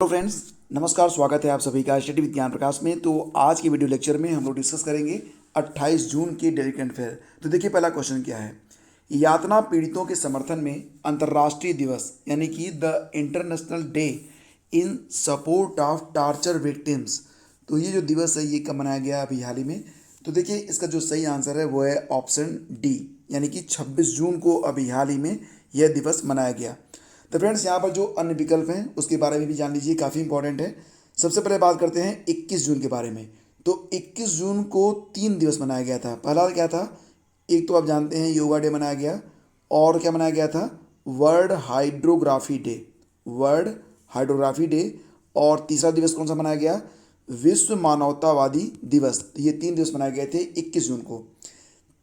Hello friends, नमस्कार। स्वागत है आप सभी का स्टडी विज्ञान प्रकाश में। तो आज की वीडियो लेक्चर में हम लोग डिस्कस करेंगे 28 जून के डेली करंट अफेयर। तो देखिए पहला क्वेश्चन क्या है। यातना पीड़ितों के समर्थन में अंतर्राष्ट्रीय दिवस यानी कि the international day in support of torture victims. तो ये जो दिवस है ये कब मनाया गया अभी हाल ही में। तो देखिए इसका जो सही आंसर है वो है ऑप्शन डी, यानी कि 26 जून को अभी हाल ही में यह दिवस मनाया गया। तो फ्रेंड्स यहाँ पर जो अन्य विकल्प हैं उसके बारे में भी जान लीजिए, काफ़ी इंपॉर्टेंट है। सबसे पहले बात करते हैं 21 जून के बारे में। तो 21 जून को 3 दिवस मनाया गया था। पहला क्या था, एक तो आप जानते हैं योगा डे मनाया गया, और क्या मनाया गया था, world hydrography day, world hydrography day. और तीसरा दिवस कौन सा मनाया गया, विश्व मानवतावादी दिवस। तो ये 3 दिवस मनाए गए थे 21 जून को।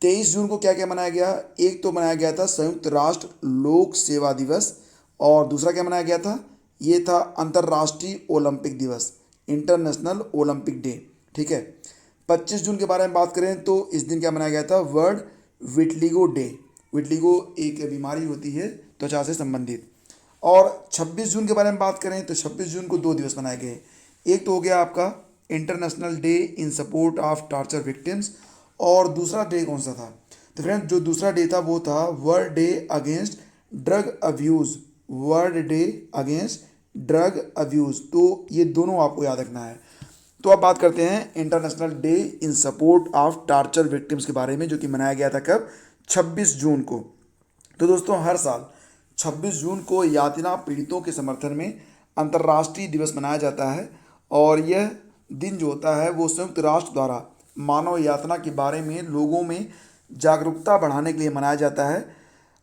23 जून को क्या क्या मनाया गया, एक तो मनाया गया था संयुक्त राष्ट्र लोक सेवा दिवस, और दूसरा क्या मनाया गया था, ये था अंतर्राष्ट्रीय ओलंपिक दिवस, इंटरनेशनल ओलंपिक डे। ठीक है। 25 जून के बारे में बात करें तो इस दिन क्या मनाया गया था, वर्ल्ड विटलिगो डे। विटलिगो एक बीमारी होती है त्वचा से संबंधित। और 26 जून के बारे में बात करें तो 26 जून को 2 दिवस मनाए गए। एक तो हो गया आपका international day in support of torture victims, और दूसरा डे कौन सा था, तो फ्रेंड जो दूसरा डे था वो था world day against drug abuse, world day against drug abuse. तो ये दोनों आपको याद रखना है। तो अब बात करते हैं international day in support of torture victims के बारे में, जो कि मनाया गया था कब, 26 जून को। तो दोस्तों हर साल 26 जून को यातना पीड़ितों के समर्थन में अंतर्राष्ट्रीय दिवस मनाया जाता है। और यह दिन जो होता है वो संयुक्त राष्ट्र द्वारा मानव यातना के बारे में लोगों में जागरूकता बढ़ाने के लिए मनाया जाता है।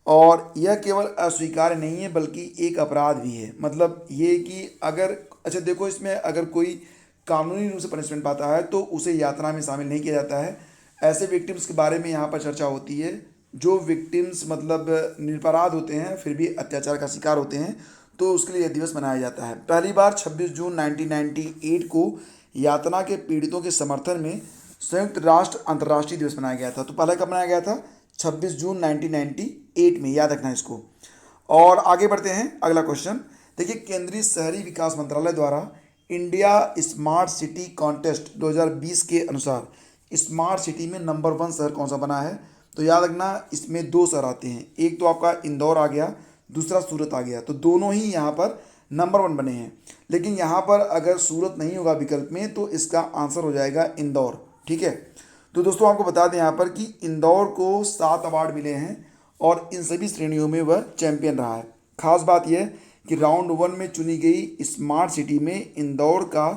और यह केवल अस्वीकार्य नहीं है बल्कि एक अपराध भी है। मतलब ये कि अगर, अच्छा देखो, इसमें अगर कोई कानूनी रूप से पनिशमेंट पाता है तो उसे यात्रा में शामिल नहीं किया जाता है। ऐसे विक्टिम्स के बारे में यहाँ पर चर्चा होती है जो विक्टिम्स मतलब निरपराध होते हैं फिर भी अत्याचार का शिकार होते हैं, तो उसके लिए यह दिवस मनाया जाता है। पहली बार 26 जून 1998 को यातना के पीड़ितों के समर्थन में संयुक्त राष्ट्र अंतर्राष्ट्रीय दिवस मनाया गया था। तो पहले कब मनाया गया था, 26 जून 1998 में, याद रखना इसको। और आगे बढ़ते हैं, अगला क्वेश्चन देखिए। केंद्रीय शहरी विकास मंत्रालय द्वारा इंडिया स्मार्ट सिटी कॉन्टेस्ट 2020 के अनुसार स्मार्ट सिटी में नंबर 1 शहर कौन सा बना है। तो याद रखना इसमें 2 शहर आते हैं, एक तो आपका इंदौर आ गया, दूसरा सूरत आ गया। तो दोनों ही यहाँ पर नंबर 1 बने हैं। लेकिन यहाँ पर अगर सूरत नहीं होगा विकल्प में तो इसका आंसर हो जाएगा इंदौर। ठीक है। तो दोस्तों आपको बता दें यहाँ पर कि इंदौर को 7 अवार्ड मिले हैं और इन सभी श्रेणियों में वह चैंपियन रहा है। खास बात यह कि राउंड 1 में चुनी गई स्मार्ट सिटी में इंदौर का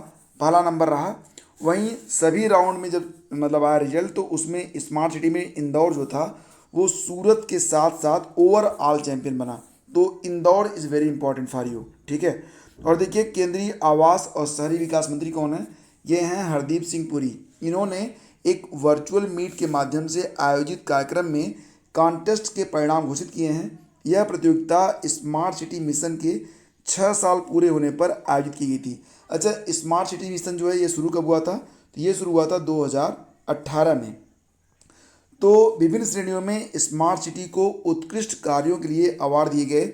पहला नंबर रहा। वहीं सभी राउंड में जब मतलब आया रिजल्ट तो उसमें स्मार्ट सिटी में इंदौर जो था वो सूरत के साथ साथ ओवरऑल चैंपियन बना। तो Indore is very important for you. ठीक है। और देखिए केंद्रीय आवास और शहरी विकास मंत्री कौन है, ये हैं हरदीप सिंह पुरी। इन्होंने एक वर्चुअल मीट के माध्यम से आयोजित कार्यक्रम में कॉन्टेस्ट के परिणाम घोषित किए हैं। यह प्रतियोगिता स्मार्ट सिटी मिशन के 6 साल पूरे होने पर आयोजित की गई थी। अच्छा, स्मार्ट सिटी मिशन जो है ये शुरू कब हुआ था, तो ये शुरू हुआ था 2018 में। तो विभिन्न श्रेणियों में स्मार्ट सिटी को उत्कृष्ट कार्यों के लिए अवार्ड दिए गए।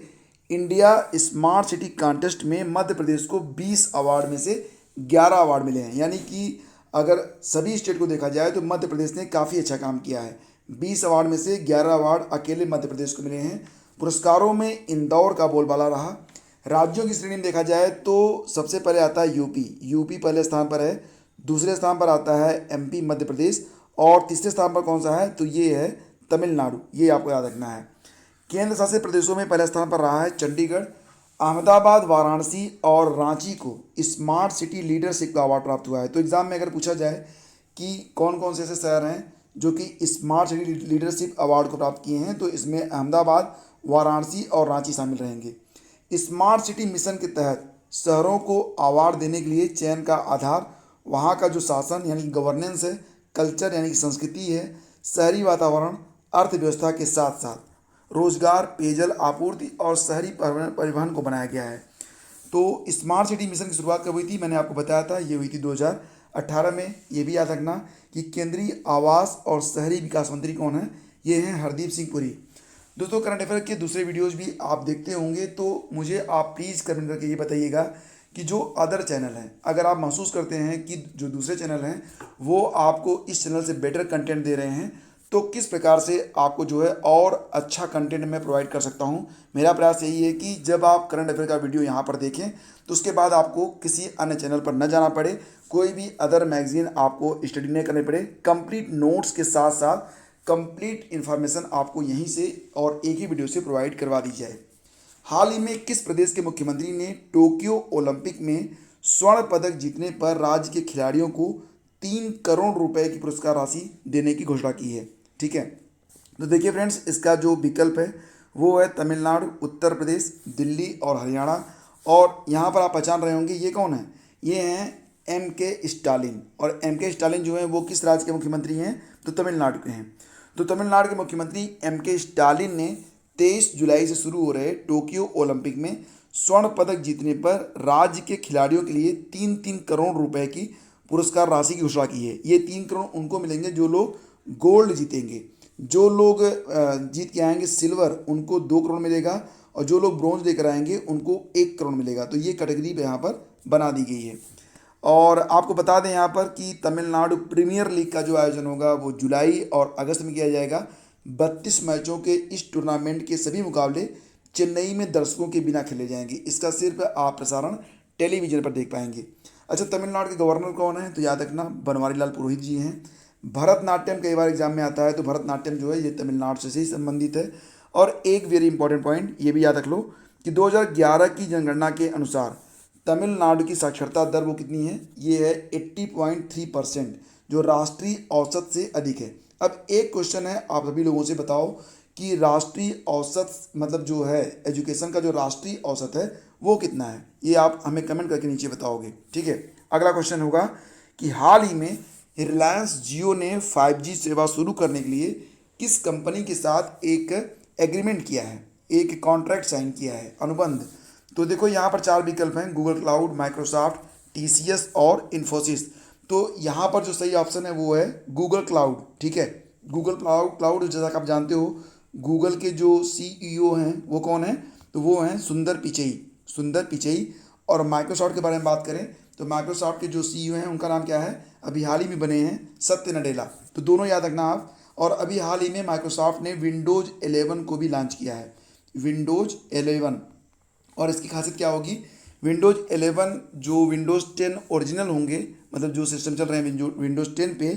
इंडिया स्मार्ट सिटी कॉन्टेस्ट में मध्य प्रदेश को 20 अवार्ड में से 11 अवार्ड मिले हैं। यानी कि अगर सभी स्टेट को देखा जाए तो मध्य प्रदेश ने काफ़ी अच्छा काम किया है। 20 अवार्ड में से 11 अवार्ड अकेले मध्य प्रदेश को मिले हैं। पुरस्कारों में इंदौर का बोलबाला रहा। राज्यों की श्रेणी में देखा जाए तो सबसे पहले आता है यूपी, यूपी पहले स्थान पर है। दूसरे स्थान पर आता है एमपी मध्य प्रदेश, और तीसरे स्थान पर कौन सा है, तो ये है तमिलनाडु। ये आपको याद रखना है। केंद्र शासित प्रदेशों में पहले स्थान पर रहा है चंडीगढ़। अहमदाबाद, वाराणसी और रांची को स्मार्ट सिटी लीडरशिप का अवार्ड प्राप्त हुआ है। तो एग्जाम में अगर पूछा जाए कि कौन कौन से ऐसे शहर हैं जो कि स्मार्ट सिटी लीडरशिप अवार्ड को प्राप्त किए हैं, तो इसमें अहमदाबाद, वाराणसी और रांची शामिल रहेंगे। स्मार्ट सिटी मिशन के तहत शहरों को अवार्ड देने के लिए चयन का आधार वहाँ का जो शासन यानी गवर्नेंस है, कल्चर यानी कि संस्कृति है, शहरी वातावरण, अर्थव्यवस्था के साथ साथ रोजगार, पेयजल आपूर्ति और शहरी परिवहन को बनाया गया है। तो स्मार्ट सिटी मिशन की शुरुआत कब हुई थी, मैंने आपको बताया था, ये हुई थी 2018 में। ये भी याद रखना कि केंद्रीय आवास और शहरी विकास मंत्री कौन है, ये हैं हरदीप सिंह पुरी। दोस्तों करंट अफेयर के दूसरे वीडियोज़ भी आप देखते होंगे, तो मुझे आप प्लीज़ कमेंट करके ये बताइएगा कि जो अदर चैनल हैं, अगर आप महसूस करते हैं कि जो दूसरे चैनल हैं वो आपको इस चैनल से बेटर कंटेंट दे रहे हैं, तो किस प्रकार से आपको जो है और अच्छा कंटेंट मैं प्रोवाइड कर सकता हूं। मेरा प्रयास यही है कि जब आप करंट अफेयर का वीडियो यहां पर देखें तो उसके बाद आपको किसी अन्य चैनल पर न जाना पड़े, कोई भी अदर मैगजीन आपको स्टडी नहीं करनी पड़े, कंप्लीट नोट्स के साथ साथ कंप्लीट इन्फॉर्मेशन आपको यहीं से और एक ही वीडियो से प्रोवाइड करवा दी जाए। हाल ही में किस प्रदेश के मुख्यमंत्री ने टोक्यो ओलंपिक में स्वर्ण पदक जीतने पर राज्य के खिलाड़ियों को 3 करोड़ रुपए की पुरस्कार राशि देने की घोषणा की है? ठीक है, तो देखिए फ्रेंड्स, इसका जो विकल्प है वो है तमिलनाडु, उत्तर प्रदेश, दिल्ली और हरियाणा। और यहाँ पर आप पहचान रहे होंगे ये कौन है, ये हैं M.K. स्टालिन। और M.K. स्टालिन जो है वो किस राज्य के मुख्यमंत्री हैं, तो तमिलनाडु के हैं। तो तमिलनाडु के मुख्यमंत्री M.K. स्टालिन ने 23 जुलाई से शुरू हो रहे टोक्यो ओलंपिक में स्वर्ण पदक जीतने पर राज्य के खिलाड़ियों के लिए 3-3 करोड़ रुपए की पुरस्कार राशि की घोषणा की है। ये 3 करोड़ उनको मिलेंगे जो लोग गोल्ड जीतेंगे, जो लोग जीत के आएंगे सिल्वर उनको 2 करोड़ मिलेगा, और जो लोग ब्रॉन्ज लेकर आएंगे उनको 1 करोड़ मिलेगा। तो ये कैटेगरी यहाँ पर बना दी गई है। और आपको बता दें यहाँ पर कि तमिलनाडु प्रीमियर लीग का जो आयोजन होगा वो जुलाई और अगस्त में किया जाएगा। 32 मैचों के इस टूर्नामेंट के सभी मुकाबले चेन्नई में दर्शकों के बिना खेले जाएंगे। इसका सिर्फ आप प्रसारण टेलीविजन पर देख पाएंगे। अच्छा, तमिलनाडु के गवर्नर कौन है, तो याद रखना बनवारी लाल पुरोहित जी हैं। भरतनाट्यम कई बार एग्जाम में आता है, तो भरतनाट्यम जो है ये तमिलनाडु से ही संबंधित है। और एक वेरी इंपॉर्टेंट पॉइंट ये भी याद रख लो कि 2011 की जनगणना के अनुसार तमिलनाडु की साक्षरता दर वो कितनी है, ये है 80.3%, जो राष्ट्रीय औसत से अधिक है। अब एक क्वेश्चन है, आप सभी लोगों से बताओ कि राष्ट्रीय औसत मतलब जो है एजुकेशन का जो राष्ट्रीय औसत है वो कितना है, ये आप हमें कमेंट करके नीचे बताओगे। ठीक है, अगला क्वेश्चन होगा कि हाल ही में रिलायंस जियो ने 5G सेवा शुरू करने के लिए किस कंपनी के साथ एक एग्रीमेंट किया है, एक कॉन्ट्रैक्ट साइन किया है, अनुबंध। तो देखो यहाँ पर 4 विकल्प हैं, गूगल क्लाउड, माइक्रोसॉफ्ट, TCS और इन्फोसिस। तो यहाँ पर जो सही ऑप्शन है वो है गूगल क्लाउड। ठीक है, गूगल क्लाउड जैसा कि आप जानते हो गूगल के जो CEO हैं वो कौन है, तो वो हैं सुंदर पिचई। और माइक्रोसॉफ्ट के बारे में बात करें तो माइक्रोसॉफ्ट के जो CEO हैं उनका नाम क्या है, अभी हाल ही में बने हैं सत्य नडेला। तो दोनों याद रखना आप। और अभी हाल ही में माइक्रोसॉफ्ट ने विंडोज़ 11 को भी लॉन्च किया है, विंडोज़ 11। और इसकी खासियत क्या होगी, विंडोज़ 11 जो विंडोज़ 10 ओरिजिनल होंगे, मतलब जो सिस्टम चल रहे हैं विंडोज़ 10 पे,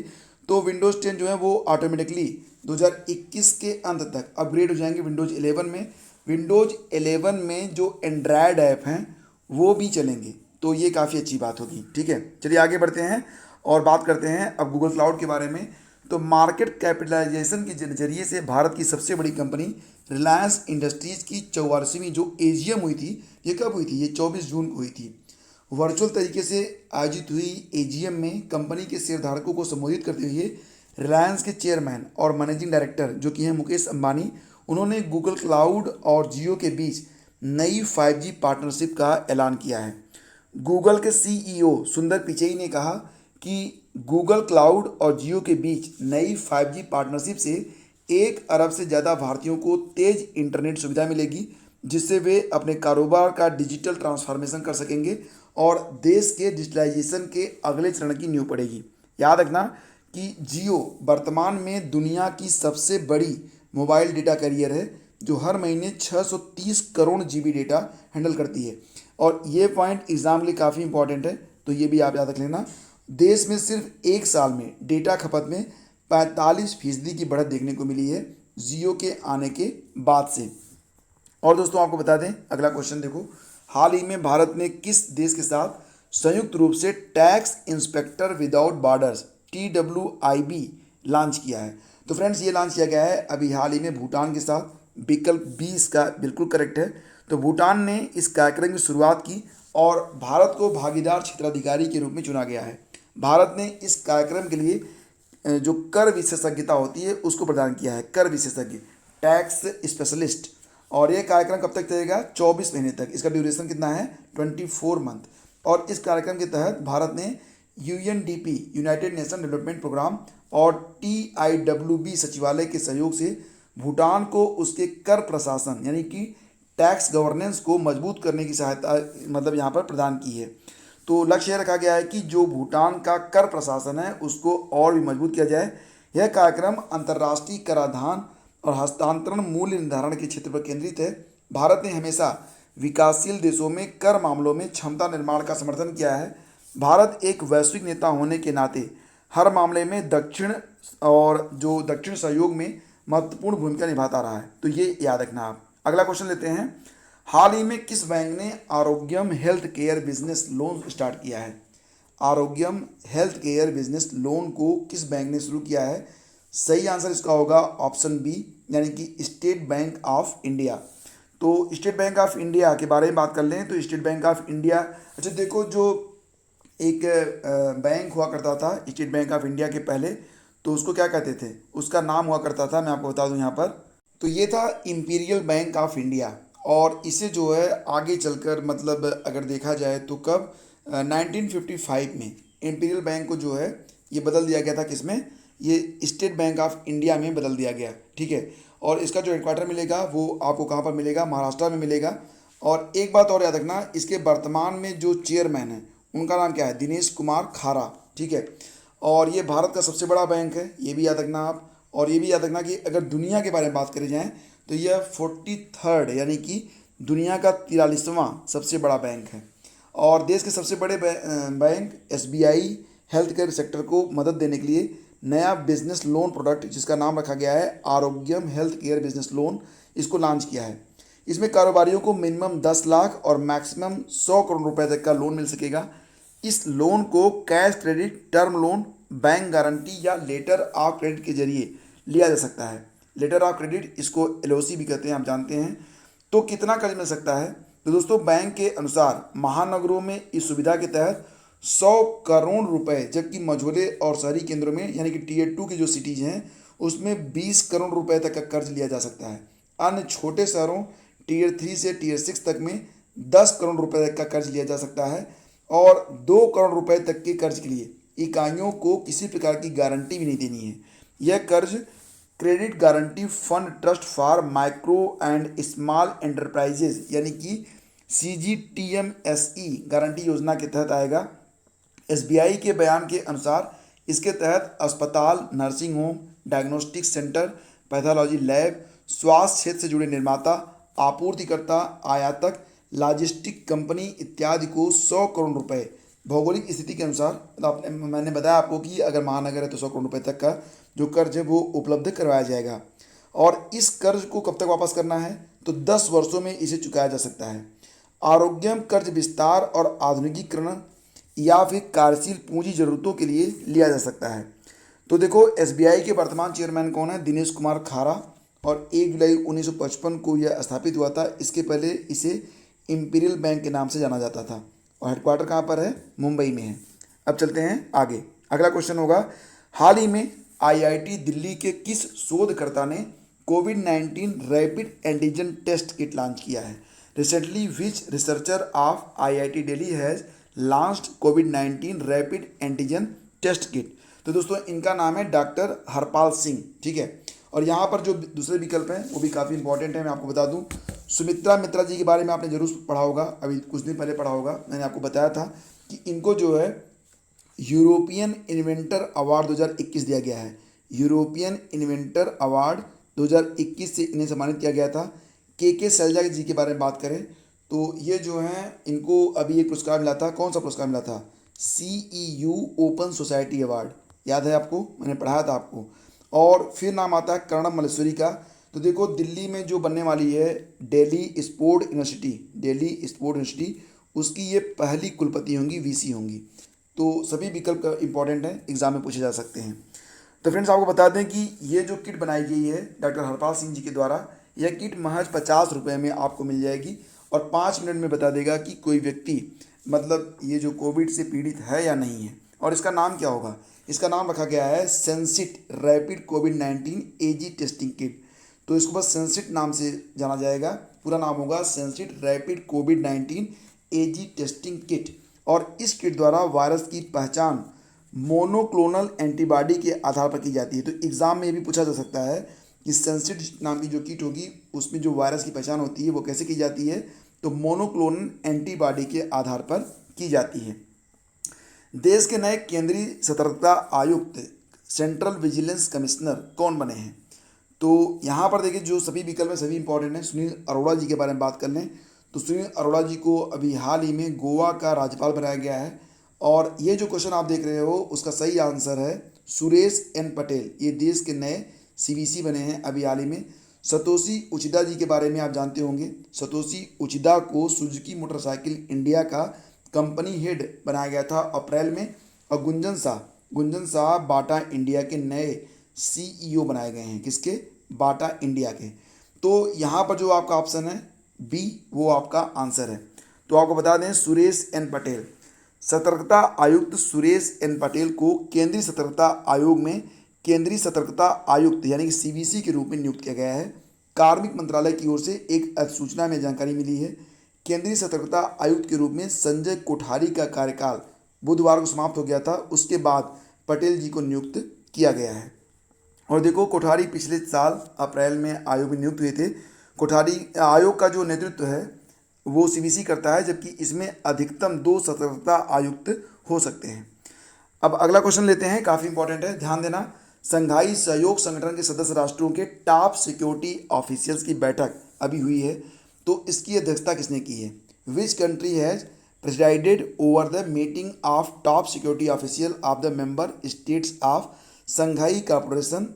तो विंडोज़ 10 जो है वो ऑटोमेटिकली 2021 के अंत तक अपग्रेड हो जाएंगे विंडोज़ 11 में। विंडोज़ 11 में जो एंड्रॉयड ऐप हैं वो भी चलेंगे, तो ये काफ़ी अच्छी बात होगी। ठीक है, चलिए आगे बढ़ते हैं और बात करते हैं अब गूगल क्लाउड के बारे में। तो मार्केट कैपिटलाइजेशन के जरिए से भारत की सबसे बड़ी कंपनी रिलायंस इंडस्ट्रीज़ की 44वीं जो AGM हुई थी, ये कब हुई थी, ये 24 जून को हुई थी। वर्चुअल तरीके से आयोजित हुई AGM में कंपनी के शेयरधारकों को संबोधित करते हुए रिलायंस के चेयरमैन और मैनेजिंग डायरेक्टर जो कि हैं मुकेश अंबानी, उन्होंने गूगल क्लाउड और जियो के बीच नई 5G पार्टनरशिप का ऐलान किया है। गूगल के CEO सुंदर पिचई ने कहा कि गूगल क्लाउड और जियो के बीच नई 5G पार्टनरशिप से 1 अरब से ज़्यादा भारतीयों को तेज़ इंटरनेट सुविधा मिलेगी, जिससे वे अपने कारोबार का डिजिटल ट्रांसफॉर्मेशन कर सकेंगे और देश के डिजिटलाइजेशन के अगले चरण की नींव पड़ेगी। याद रखना कि जियो वर्तमान में दुनिया की सबसे बड़ी मोबाइल डेटा कैरियर है, जो हर महीने 630 करोड़ GB डेटा हैंडल करती है। और ये पॉइंट एग्जाम के लिए काफ़ी इंपॉर्टेंट है, तो ये भी आप याद रख लेना। देश में सिर्फ 1 साल में डेटा खपत में 45% की बढ़त देखने को मिली है जियो के आने के बाद से। और दोस्तों आपको बता दें, अगला क्वेश्चन देखो, हाल ही में भारत ने किस देश के साथ संयुक्त रूप से tax inspector without borders TWIB launch किया है? तो फ्रेंड्स ये लॉन्च किया गया है अभी हाल ही में भूटान के साथ। विकल्प 20 का बिल्कुल करेक्ट है। तो भूटान ने इस कार्यक्रम की शुरुआत की और भारत को भागीदार क्षेत्राधिकारी के रूप में चुना गया है। भारत ने इस कार्यक्रम के लिए जो कर विशेषज्ञता होती है उसको प्रदान किया है, कर विशेषज्ञ, टैक्स स्पेशलिस्ट। और ये कार्यक्रम कब तक चलेगा, 24 महीने तक। इसका ड्यूरेशन कितना है, 24 मंथ। और इस कार्यक्रम के तहत भारत ने UNDP united nation development programme और TIWB सचिवालय के सहयोग से भूटान को उसके कर प्रशासन यानी कि टैक्स गवर्नेंस को मजबूत करने की सहायता मतलब यहाँ पर प्रदान की है। तो लक्ष्य यह रखा गया है कि जो भूटान का कर प्रशासन है उसको और भी मजबूत किया जाए। यह कार्यक्रम अंतर्राष्ट्रीय कराधान और हस्तांतरण मूल्य निर्धारण के क्षेत्र पर केंद्रित है। भारत ने हमेशा विकासशील देशों में कर मामलों में क्षमता निर्माण का समर्थन किया है। भारत एक वैश्विक नेता होने के नाते हर मामले में दक्षिण सहयोग में महत्वपूर्ण भूमिका निभाता रहा है। तो ये याद रखना आप। अगला क्वेश्चन लेते हैं। हाल ही में किस बैंक ने Aarogyam health care business loan start किया है? Aarogyam health care business loan को किस बैंक ने शुरू किया है? सही आंसर इसका होगा ऑप्शन बी, यानी कि स्टेट बैंक ऑफ इंडिया। तो स्टेट बैंक ऑफ इंडिया के बारे में बात कर लें तो स्टेट बैंक ऑफ इंडिया, अच्छा देखो, जो एक बैंक हुआ करता था स्टेट बैंक ऑफ इंडिया के पहले, तो उसको क्या कहते थे? उसका नाम हुआ करता था, मैं आपको बता दूं यहाँ पर, तो ये था इंपीरियल बैंक ऑफ इंडिया। और इसे जो है आगे चलकर मतलब अगर देखा जाए तो कब 1955 में इंपीरियल बैंक को जो है ये बदल दिया गया था, किसमें? ये स्टेट बैंक ऑफ इंडिया में बदल दिया गया, ठीक है। और इसका जो हेडक्वार्टर मिलेगा वो आपको कहाँ पर मिलेगा? महाराष्ट्र में मिलेगा। और एक बात और याद रखना, इसके वर्तमान में जो चेयरमैन है उनका नाम क्या है? दिनेश कुमार खारा, ठीक है। और ये भारत का सबसे बड़ा बैंक है, ये भी याद रखना आप। और ये भी याद रखना कि अगर दुनिया के बारे में बात करी जाए तो यह 43rd यानी कि दुनिया का 43वां सबसे बड़ा बैंक है। और देश के सबसे बड़े bank SBI health care sector को मदद देने के लिए नया बिजनेस लोन प्रोडक्ट जिसका नाम रखा गया है Aarogyam health care business loan, इसको लॉन्च किया है। इसमें कारोबारियों को मिनिमम 10 लाख और मैक्सिमम 100 करोड़ रुपए तक का लोन मिल सकेगा। इस लोन को cash credit, term loan, bank guarantee या लेटर ऑफ क्रेडिट के जरिए लिया जा सकता है। लेटर ऑफ क्रेडिट, इसको LOC भी कहते हैं, आप जानते हैं। तो कितना कर्ज मिल सकता है? तो दोस्तों बैंक के अनुसार महानगरों में इस सुविधा के तहत 100 करोड़ रुपए, जबकि मझोले और शहरी केंद्रों में यानी कि Tier 2 की जो सिटीज़ हैं उसमें 20 करोड़ रुपए तक का कर्ज लिया जा सकता है। अन्य छोटे शहरों Tier 3 से Tier 6 तक में 10 करोड़ रुपए तक का कर्ज लिया जा सकता है। और 2 करोड़ रुपए तक के कर्ज के लिए इकाइयों को किसी प्रकार की गारंटी भी नहीं देनी है। यह कर्ज credit guarantee fund trust for micro and small enterprises यानी कि CGTMSE गारंटी योजना के तहत आएगा। SBI के बयान के अनुसार इसके तहत अस्पताल, nursing home, diagnostic centre, pathology lab, स्वास्थ्य क्षेत्र से जुड़े निर्माता, आपूर्तिकर्ता, आयातक, लॉजिस्टिक कंपनी इत्यादि को 100 करोड़ रुपए भौगोलिक स्थिति के अनुसार, मैंने बताया आपको कि अगर महानगर है तो 100 करोड़ रुपए तक का जो कर्ज है वो उपलब्ध करवाया जाएगा। और इस कर्ज को कब तक वापस करना है? तो 10 वर्षों में इसे चुकाया जा सकता है। आरोग्यम कर्ज विस्तार और आधुनिकीकरण या फिर कार्यशील पूंजी जरूरतों के लिए लिया जा सकता है। तो देखो SBI के वर्तमान चेयरमैन कौन है? दिनेश कुमार खारा। और 1 जुलाई 1955 को यह स्थापित हुआ था। इसके पहले इसे इंपीरियल बैंक के नाम से जाना जाता था। और हेडक्वार्टर कहाँ पर है? मुंबई में है। अब चलते हैं आगे। अगला क्वेश्चन होगा, हाल ही में IIT दिल्ली के किस शोधकर्ता ने COVID-19 rapid antigen test kit launch किया है? Recently which researcher of IIT Delhi has launched COVID-19 rapid antigen test kit? तो दोस्तों इनका नाम है डॉक्टर हरपाल सिंह, ठीक है। और यहाँ पर जो दूसरे विकल्प हैं वो भी काफ़ी इंपॉर्टेंट है, मैं आपको बता दूँ। सुमित्रा मित्रा जी के बारे में आपने जरूर पढ़ा होगा, अभी कुछ दिन पहले पढ़ा होगा। मैंने आपको बताया था कि इनको जो है यूरोपियन इन्वेंटर अवार्ड 2021 दिया गया है। यूरोपियन इन्वेंटर अवार्ड 2021 से इन्हें सम्मानित किया गया था। के शैलजा जी के बारे में बात करें तो ये जो हैं इनको अभी एक पुरस्कार मिला था। कौन सा पुरस्कार मिला था? CEU ओपन सोसाइटी अवार्ड, याद है आपको? मैंने पढ़ाया था आपको। और फिर नाम आता है कर्णम मल्लेश्वरी का। तो देखो दिल्ली में जो बनने वाली है दिल्ली स्पोर्ट यूनिवर्सिटी, उसकी ये पहली कुलपति होंगी, VC होंगी। तो सभी विकल्प इंपॉर्टेंट हैं, एग्जाम में पूछे जा सकते हैं। तो फ्रेंड्स आपको बता दें कि ये जो किट बनाई गई है डॉक्टर हरपाल सिंह जी के द्वारा, यह किट महज 50 रुपये में आपको मिल जाएगी और 5 मिनट में बता देगा कि कोई व्यक्ति मतलब ये जो कोविड से पीड़ित है या नहीं है। और इसका नाम क्या होगा? इसका नाम रखा गया है sensit rapid COVID-19 AG testing kit. तो इसको बस सेंसिट नाम से जाना जाएगा, पूरा नाम होगा sensit rapid COVID-19 AG testing kit. और इस किट द्वारा वायरस की पहचान मोनोक्लोनल एंटीबॉडी के आधार पर की जाती है। तो एग्ज़ाम में भी पूछा जा सकता है कि सेंसिट नाम की जो किट होगी उसमें जो वायरस की पहचान होती है वो कैसे की जाती है, तो मोनोक्लोनल एंटीबॉडी के आधार पर की जाती है। देश के नए केंद्रीय सतर्कता आयुक्त सेंट्रल विजिलेंस कमिश्नर कौन बने हैं, तो यहाँ पर देखिए जो सभी विकल्प हैं सभी इंपॉर्टेंट हैं। सुनील अरोड़ा जी के बारे में बात कर लें तो सुनील अरोड़ा जी को अभी हाल ही में गोवा का राज्यपाल बनाया गया है। और ये जो क्वेश्चन आप देख रहे हो उसका सही आंसर है सुरेश एन पटेल। ये देश के नए सीवीसी बने हैं अभी हाल ही में। सतोशी उचिदा जी के बारे में आप जानते होंगे। सतोशी उचिदा को सुजुकी मोटरसाइकिल इंडिया का कंपनी हेड बनाया गया था अप्रैल में। और गुंजन शाह बाटा इंडिया के नए सीईओ बनाए गए हैं। किसके? बाटा इंडिया के। तो यहाँ पर जो आपका ऑप्शन है बी वो आपका आंसर है। तो आपको बता दें सुरेश एन पटेल, सतर्कता आयुक्त सुरेश एन पटेल को केंद्रीय सतर्कता आयोग में केंद्रीय सतर्कता आयुक्त यानी कि सीवीसी के रूप में नियुक्त किया गया है। कार्मिक मंत्रालय की ओर से एक अधिसूचना में जानकारी मिली है। केंद्रीय सतर्कता आयुक्त के रूप में संजय कोठारी का कार्यकाल बुधवार को समाप्त हो गया था। उसके बाद पटेल जी को नियुक्त किया गया है। और देखो कोठारी पिछले साल अप्रैल में आयोग में नियुक्त हुए थे। कोठारी आयोग का जो नेतृत्व है वो सीवीसी करता है, जबकि इसमें अधिकतम 2 सतर्कता आयुक्त हो सकते हैं। अब अगला क्वेश्चन लेते हैं, काफ़ी इंपॉर्टेंट है, ध्यान देना। संघाई सहयोग संगठन के सदस्य राष्ट्रों के टॉप सिक्योरिटी ऑफिशियल्स की बैठक अभी हुई है, तो इसकी अध्यक्षता किसने की है? Which country has presided over the meeting of top security official of the member states of Shanghai corporation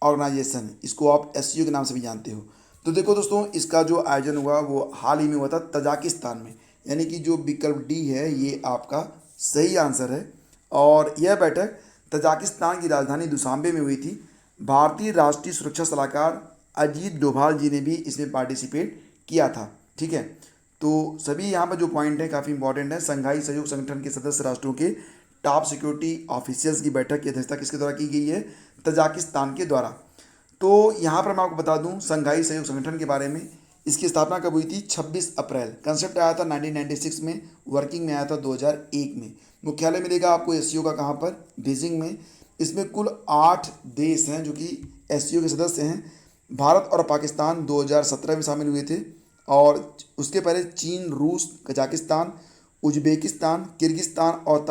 organisation. इसको आप एससीओ के नाम से भी जानते हो। तो देखो दोस्तों, इसका जो आयोजन हुआ वो हाल ही में हुआ था तजाकिस्तान में, यानी कि जो विकल्प डी है ये आपका सही आंसर है। और यह बैठक तजाकिस्तान की राजधानी दुशांबे में हुई थी। भारतीय राष्ट्रीय सुरक्षा सलाहकार अजीत डोभाल जी ने भी इसमें पार्टिसिपेट किया था। ठीक है, तो सभी यहाँ पर जो पॉइंट है काफ़ी इंपॉर्टेंट है। संघाई सहयोग संगठन के सदस्य राष्ट्रों के टॉप सिक्योरिटी ऑफिशियल्स की बैठक की अध्यक्षता किसके द्वारा की गई है? तजाकिस्तान के द्वारा। तो यहाँ पर मैं आपको बता दूँ संघाई सहयोग संगठन के बारे में, इसकी स्थापना कब हुई थी? 26 अप्रैल। कंसेप्ट आया था 1996 में, वर्किंग में आया था 2001 में। मुख्यालय मिलेगा आपको एससीओ का कहाँ पर? बीजिंग में। इसमें कुल 8 देश हैं जो कि एससीओ के सदस्य हैं। भारत और पाकिस्तान 2017 में शामिल हुए थे। और उसके पहले चीन, रूस, कजाकिस्तान, उज्बेकिस्तान, किर्गिस्तान और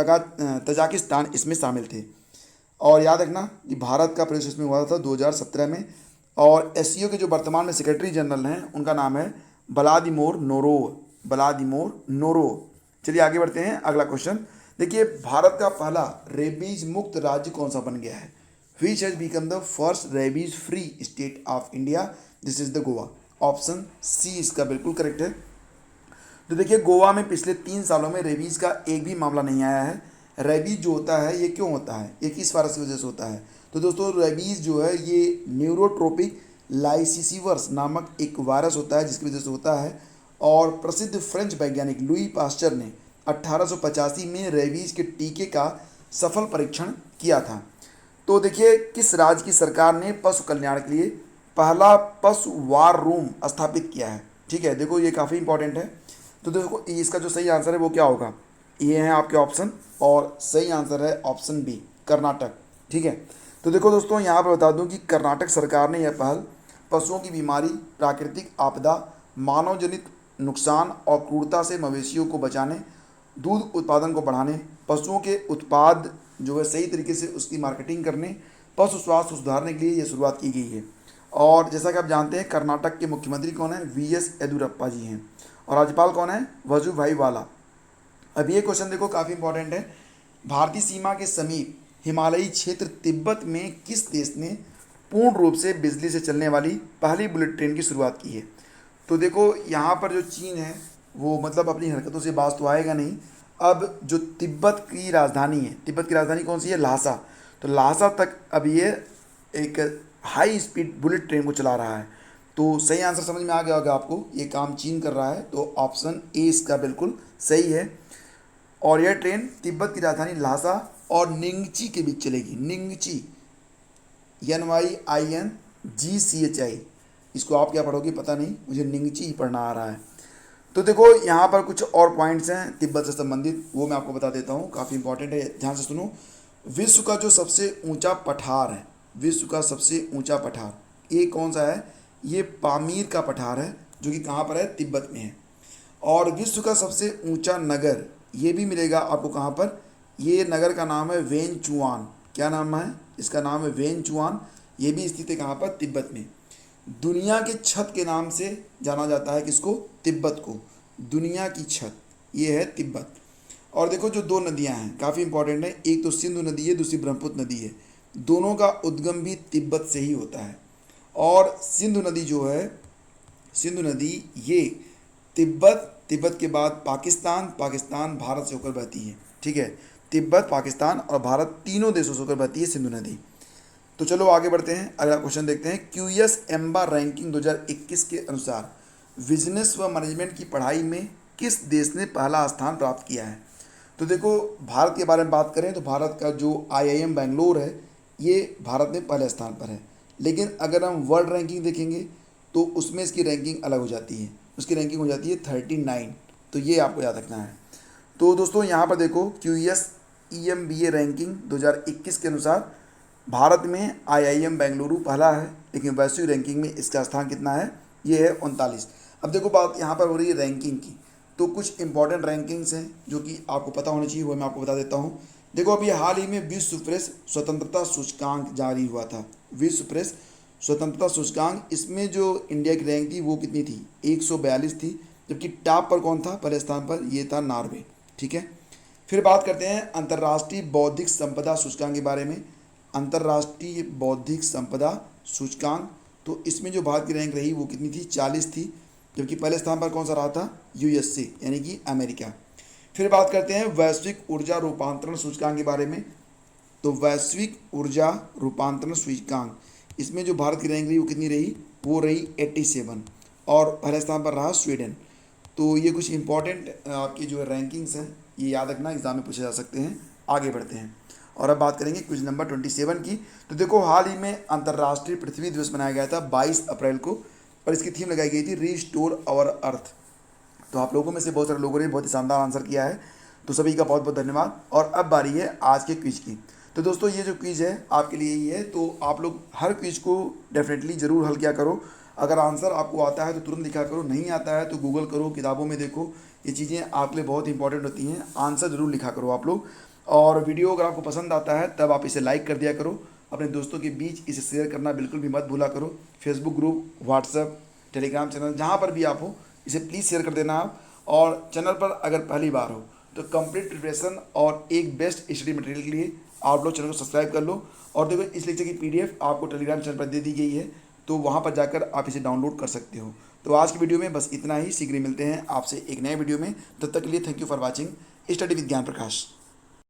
तजाकिस्तान इसमें शामिल थे। और याद रखना कि भारत का प्रवेश इसमें हुआ था 2017 में। और एससीओ के जो वर्तमान में सेक्रेटरी जनरल हैं उनका नाम है व्लादिमीर नोरोव। चलिए आगे बढ़ते हैं, अगला क्वेश्चन देखिए। भारत का पहला रेबीज मुक्त राज्य कौन सा बन गया है? Which has become the first rabies free state of India? This is the Goa. Option C इसका बिल्कुल करेक्ट है। तो देखिए गोवा में पिछले 3 सालों में रेबीज का एक भी मामला नहीं आया है। रेबीज जो होता है ये क्यों होता है? ये किस वायरस की वजह से होता है? तो दोस्तों रेबीज जो है ये न्यूरोट्रोपिक लाइसिसिवर्स नामक एक वायरस होता है जिसकी वजह से होता है। और प्रसिद्ध फ्रेंच वैज्ञानिक लुई पास्चर ने 1885 में रेबीज के टीके का सफल परीक्षण किया था। तो देखिए किस राज्य की सरकार ने पशु कल्याण के लिए पहला पशु वार रूम स्थापित किया है? ठीक है, देखो ये काफ़ी इंपॉर्टेंट है। तो देखो इसका जो सही आंसर है वो क्या होगा? ये हैं आपके ऑप्शन, और सही आंसर है ऑप्शन बी, कर्नाटक। ठीक है, तो देखो दोस्तों यहाँ पर बता दूं कि कर्नाटक सरकार ने यह पहल पशुओं की बीमारी, प्राकृतिक आपदा, मानव जनित नुकसान और क्रूरता से मवेशियों को बचाने, दूध उत्पादन को बढ़ाने, पशुओं के उत्पाद जो है सही तरीके से उसकी मार्केटिंग करने, पशु स्वास्थ्य सुधारने के लिए यह शुरुआत की गई है। और जैसा कि आप जानते हैं कर्नाटक के मुख्यमंत्री कौन है? वीएस येदियुरप्पा जी हैं। और राज्यपाल कौन है? वजुभाई वाला। अब ये क्वेश्चन देखो काफ़ी इंपॉर्टेंट है। भारतीय सीमा के समीप हिमालयी क्षेत्र तिब्बत में किस देश ने पूर्ण रूप से बिजली से चलने वाली पहली बुलेट ट्रेन की शुरुआत की है? तो देखो यहाँ पर जो चीन है वो मतलब अपनी हरकतों से बाज तो आएगा नहीं। अब जो तिब्बत की राजधानी है, तिब्बत की राजधानी कौन सी है? लासा। तो लासा तक अब ये एक हाई स्पीड बुलेट ट्रेन को चला रहा है। तो सही आंसर समझ में आ गया होगा आपको, ये काम चीन कर रहा है। तो ऑप्शन ए इसका बिल्कुल सही है। और यह ट्रेन तिब्बत की राजधानी लासा और निंगची के बीच चलेगी। निंगची, NYINGCHI। इसको आप क्या पढ़ोगे पता नहीं, मुझे निंगची ही पढ़ना आ रहा है। तो देखो यहाँ पर कुछ और पॉइंट्स हैं तिब्बत से संबंधित, वो मैं आपको बता देता हूँ, काफ़ी इंपॉर्टेंट है, ध्यान से सुनो। विश्व का जो सबसे ऊंचा पठार है, विश्व का सबसे ऊंचा पठार ये कौन सा है? ये पामीर का पठार है जो कि कहाँ पर है, तिब्बत में है। और विश्व का सबसे ऊंचा नगर ये भी मिलेगा आपको कहाँ पर, ये नगर का नाम है वेनचुआन। क्या नाम है इसका, नाम है वेनचुआन। ये भी स्थित है कहाँ पर, तिब्बत में। दुनिया के छत के नाम से जाना जाता है किसको, तिब्बत को। दुनिया की छत ये है तिब्बत। और देखो जो दो नदियां हैं काफ़ी इंपॉर्टेंट है, एक तो सिंधु नदी है, दूसरी ब्रह्मपुत्र नदी है। दोनों का उद्गम भी तिब्बत से ही होता है। और सिंधु नदी जो है, सिंधु नदी ये तिब्बत के बाद पाकिस्तान, पाकिस्तान भारत से होकर बहती है। ठीक है, तिब्बत, पाकिस्तान और भारत तीनों देशों से होकर बहती है सिंधु नदी। तो चलो आगे बढ़ते हैं, अगला क्वेश्चन देखते हैं। क्यूएस एम्बा रैंकिंग 2021 के अनुसार बिजनेस व मैनेजमेंट की पढ़ाई में किस देश ने पहला स्थान प्राप्त किया है। तो देखो भारत के बारे में बात करें तो भारत का जो आईआईएम बेंगलोर है ये भारत में पहले स्थान पर है। लेकिन अगर हम वर्ल्ड रैंकिंग देखेंगे तो उसमें इसकी रैंकिंग अलग हो जाती है, उसकी रैंकिंग हो जाती है 39। तो ये आपको याद रखना है। तो दोस्तों यहाँ पर देखो क्यूएस EMBA रैंकिंग 2021 के अनुसार भारत में आईआईएम बेंगलुरु पहला है, लेकिन वैश्विक रैंकिंग में इसका स्थान कितना है, ये है 39। अब देखो बात यहाँ पर हो रही है रैंकिंग की, तो कुछ इंपॉर्टेंट रैंकिंग्स हैं जो कि आपको पता होनी चाहिए, वो मैं आपको बता देता हूँ। देखो अभी हाल ही में विश्व प्रेस स्वतंत्रता सूचकांक जारी हुआ था, विश्व प्रेस स्वतंत्रता सूचकांक। इसमें जो इंडिया की रैंक थी वो कितनी थी, 142 थी। जबकि टॉप पर कौन था, पहले स्थान पर ये था नॉर्वे। ठीक है, फिर बात करते हैं अंतर्राष्ट्रीय बौद्धिक संपदा सूचकांक के बारे में। अंतर्राष्ट्रीय बौद्धिक संपदा सूचकांक, तो इसमें जो भारत की रैंक रही वो कितनी थी, 40 थी। जबकि पहले स्थान पर कौन सा रहा था, USA यानी कि अमेरिका। फिर बात करते हैं वैश्विक ऊर्जा रूपांतरण सूचकांक के बारे में। तो वैश्विक ऊर्जा रूपांतरण सूचकांक, इसमें जो भारत की रैंक रही वो कितनी रही, वो रही 87 और पहले स्थान पर रहा स्वीडन। तो ये कुछ इंपॉर्टेंट आपकी जो रैंकिंग्स हैं ये याद रखना, एग्जाम में पूछे जा सकते हैं। आगे बढ़ते हैं और अब बात करेंगे क्विज नंबर 27 की। तो देखो हाल ही में अंतर्राष्ट्रीय पृथ्वी दिवस मनाया गया था 22 अप्रैल को, और इसकी थीम लगाई गई थी रीस्टोर आवर अर्थ। तो आप लोगों में से बहुत सारे लोगों ने बहुत ही शानदार आंसर किया है, तो सभी का बहुत बहुत धन्यवाद। और अब बारी है आज के क्विज की। तो दोस्तों ये जो क्विज है आपके लिए ही है, तो आप लोग हर क्विज को डेफिनेटली ज़रूर हल किया करो। अगर आंसर आपको आता है तो तुरंत लिखा करो, नहीं आता है तो गूगल करो, किताबों में देखो, ये चीज़ें आपके लिए बहुत इंपॉर्टेंट होती हैं। आंसर ज़रूर लिखा करो आप लोग। और वीडियो अगर आपको पसंद आता है तब आप इसे लाइक कर दिया करो, अपने दोस्तों के बीच इसे शेयर करना बिल्कुल भी मत भूला करो। Facebook group, WhatsApp, Telegram channel, जहाँ पर भी आप हो इसे प्लीज़ शेयर कर देना आप। और चैनल पर अगर पहली बार हो तो कंप्लीट प्रिपरेशन और एक बेस्ट स्टडी मटेरियल के लिए आप लोग चैनल को सब्सक्राइब कर लो। और देखो इस लेक्चर की PDF आपको टेलीग्राम चैनल पर दे दी गई है, तो वहाँ पर जाकर आप इसे डाउनलोड कर सकते हो। तो आज की वीडियो में बस इतना ही, शीघ्र मिलते हैं आपसे एक नए वीडियो में। तब तक के लिए thank you for watching study with ज्ञान प्रकाश।